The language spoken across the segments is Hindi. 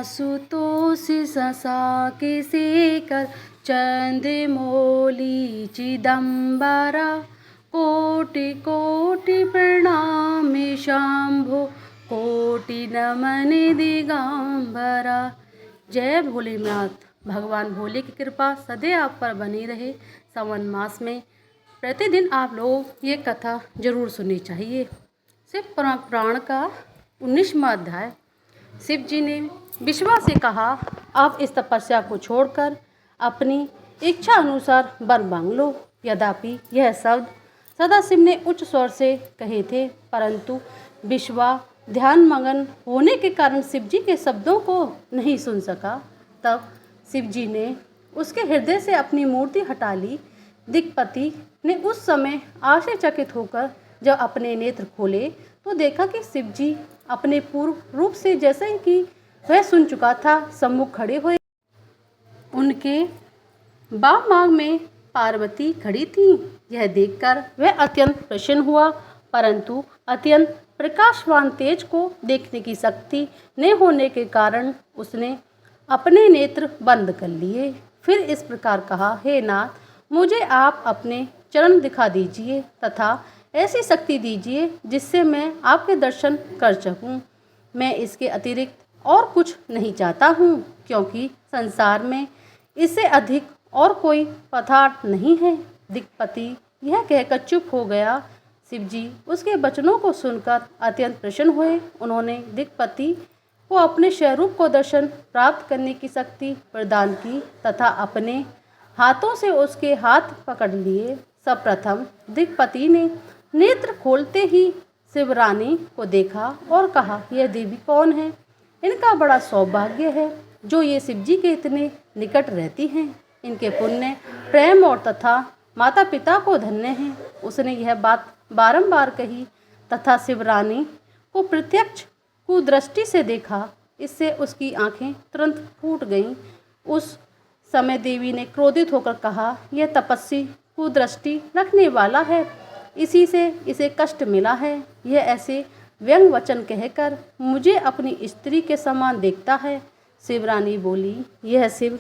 आशुतोष ससाके शेखर चंद्रमौली चिदंबरा कोटि कोटि प्रणामि शंभो कोटि नमन दिगंबरा। जय भोलेनाथ। भगवान भोले की कृपा सदैव आप पर बनी रहे। सावन मास में प्रतिदिन आप लोग ये कथा जरूर सुननी चाहिए। शिव पुराण का 19वां अध्याय। शिव जी ने विश्वा से कहा, आप इस तपस्या को छोड़कर अपनी इच्छा अनुसार वर मांग लो। यद्यपि यह शब्द सदाशिव ने उच्च स्वर से कहे थे, परंतु विश्वा ध्यान मगन होने के कारण शिव जी के शब्दों को नहीं सुन सका। तब शिव जी ने उसके हृदय से अपनी मूर्ति हटा ली। दिक्पति ने उस समय आश्चर्यचकित होकर जब अपने नेत्र खोले तो देखा कि शिव जी अपने पूर्व रूप से जैसे कि वह सुन चुका था सम्मुख खड़े हुए। उनके बाम मांग में पार्वती खड़ी थी। यह देखकर वह अत्यंत प्रसन्न हुआ, परंतु अत्यंत प्रकाशवान तेज को देखने की शक्ति न होने के कारण उसने अपने नेत्र बंद कर लिए। फिर इस प्रकार कहा, हे नाथ, मुझे आप अपने चरण दिखा दीजिए तथा ऐसी शक्ति दीजिए जिससे मैं आपके दर्शन कर सकूं। मैं इसके अतिरिक्त और कुछ नहीं चाहता हूं, क्योंकि संसार में इससे अधिक और कोई पदार्थ नहीं है। दिक्पति यह कहकर चुप हो गया। शिव जी उसके वचनों को सुनकर अत्यंत प्रसन्न हुए। उन्होंने दिक्पति को अपने स्वरूप को दर्शन प्राप्त करने की शक्ति प्रदान की तथा अपने हाथों से उसके हाथ पकड़ लिए। सर्वप्रथम दिक्पति ने नेत्र खोलते ही शिवरानी को देखा और कहा, यह देवी कौन है? इनका बड़ा सौभाग्य है जो ये शिव जी के इतने निकट रहती हैं। इनके पुण्य, प्रेम और तथा माता पिता को धन्य हैं। उसने यह बात बारंबार कही तथा शिवरानी को प्रत्यक्ष कुदृष्टि से देखा। इससे उसकी आंखें तुरंत फूट गईं। उस समय देवी ने क्रोधित होकर कहा, यह तपस्वी कुदृष्टि रखने वाला है, इसी से इसे कष्ट मिला है। यह ऐसे व्यंग वचन कहकर मुझे अपनी स्त्री के समान देखता है। शिवरानी बोली, यह शिव,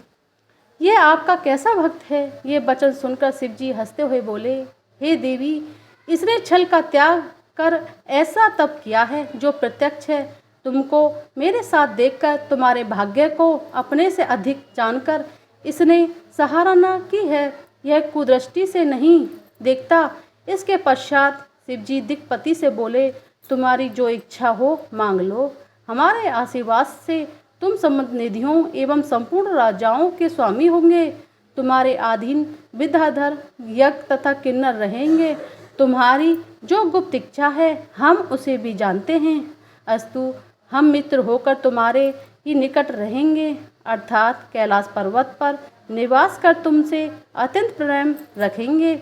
यह आपका कैसा भक्त है? ये वचन सुनकर शिव जी हंसते हुए बोले, हे देवी, इसने छल का त्याग कर ऐसा तप किया है जो प्रत्यक्ष है। तुमको मेरे साथ देखकर तुम्हारे भाग्य को अपने से अधिक जानकर इसने सराहना की है। यह कुदृष्टि से नहीं देखता। इसके पश्चात शिव जी दिक्पति से बोले, तुम्हारी जो इच्छा हो मांग लो। हमारे आशीर्वाद से तुम समस्त निधियों एवं संपूर्ण राजाओं के स्वामी होंगे। तुम्हारे अधीन विद्याधर, यज्ञ तथा किन्नर रहेंगे। तुम्हारी जो गुप्त इच्छा है हम उसे भी जानते हैं। अस्तु, हम मित्र होकर तुम्हारे ही निकट रहेंगे, अर्थात कैलाश पर्वत पर निवास कर तुमसे अत्यंत प्रेम रखेंगे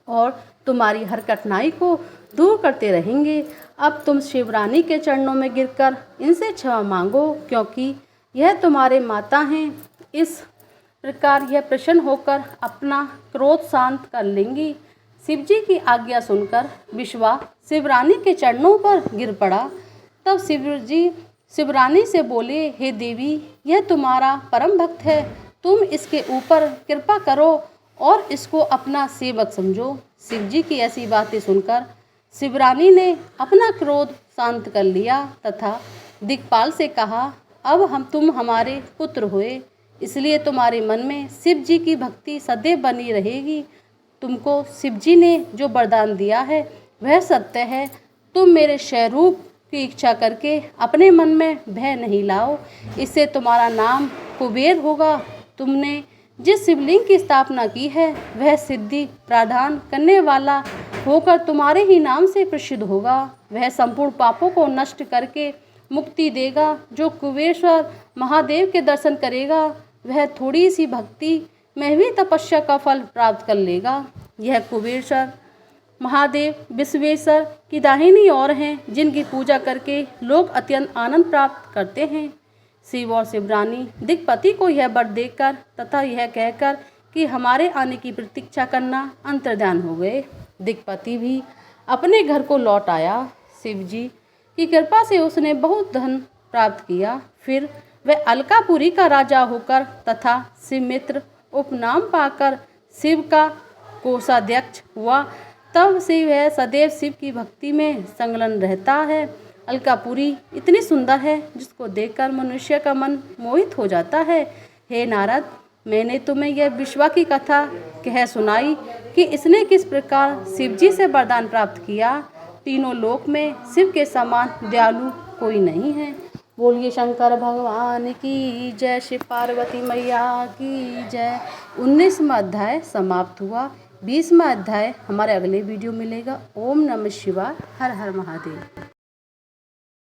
और तुम्हारी हर कठिनाई को दूर करते रहेंगे। अब तुम शिवरानी के चरणों में गिरकर इनसे क्षमा मांगो, क्योंकि यह तुम्हारे माता हैं। इस प्रकार यह प्रसन्न होकर अपना क्रोध शांत कर लेंगी। शिव जी की आज्ञा सुनकर विश्वा शिवरानी के चरणों पर गिर पड़ा। तब शिव जी शिवरानी से बोले, हे देवी, यह तुम्हारा परम भक्त है। तुम इसके ऊपर कृपा करो और इसको अपना सेवक समझो। शिव जी की ऐसी बातें सुनकर शिवरानी ने अपना क्रोध शांत कर लिया तथा दिक्पाल से कहा, अब तुम हमारे पुत्र हुए, इसलिए तुम्हारे मन में शिव जी की भक्ति सदैव बनी रहेगी। तुमको शिव जी ने जो वरदान दिया है वह सत्य है। तुम मेरे स्वरूप की इच्छा करके अपने मन में भय नहीं लाओ, इससे तुम्हारा नाम कुबेर होगा। तुमने जिस शिवलिंग की स्थापना की है वह सिद्धि प्रदान करने वाला होकर तुम्हारे ही नाम से प्रसिद्ध होगा। वह संपूर्ण पापों को नष्ट करके मुक्ति देगा। जो कुबेश्वर महादेव के दर्शन करेगा वह थोड़ी सी भक्ति में भी तपस्या का फल प्राप्त कर लेगा। यह कुबेश्वर महादेव विश्वेश्वर की दाहिनी ओर हैं, जिनकी पूजा करके लोग अत्यंत आनंद प्राप्त करते हैं। शिव और शिवरानी दिक्पति को यह वर देकर तथा यह कहकर कि हमारे आने की प्रतीक्षा करना अंतर्ध्यान हो गए। दिक्पति भी अपने घर को लौट आया। शिव जी की कृपा से उसने बहुत धन प्राप्त किया। फिर वह अलकापुरी का राजा होकर तथा शिवमित्र उपनाम पाकर शिव का कोषाध्यक्ष हुआ। तब से वह सदैव शिव की भक्ति में संलग्न रहता है। अलकापुरी इतनी सुंदर है जिसको देखकर मनुष्य का मन मोहित हो जाता है। हे नारद, मैंने तुम्हें यह विश्वा की कथा कह सुनाई कि इसने किस प्रकार शिवजी से वरदान प्राप्त किया। तीनों लोक में शिव के समान दयालु कोई नहीं है। बोलिए शंकर भगवान की जय, शिव पार्वती मैया की जय। 19वां अध्याय समाप्त हुआ। 20वां अध्याय हमारे अगले वीडियो मिलेगा। ओम नमः शिवाय। हर हर महादेव।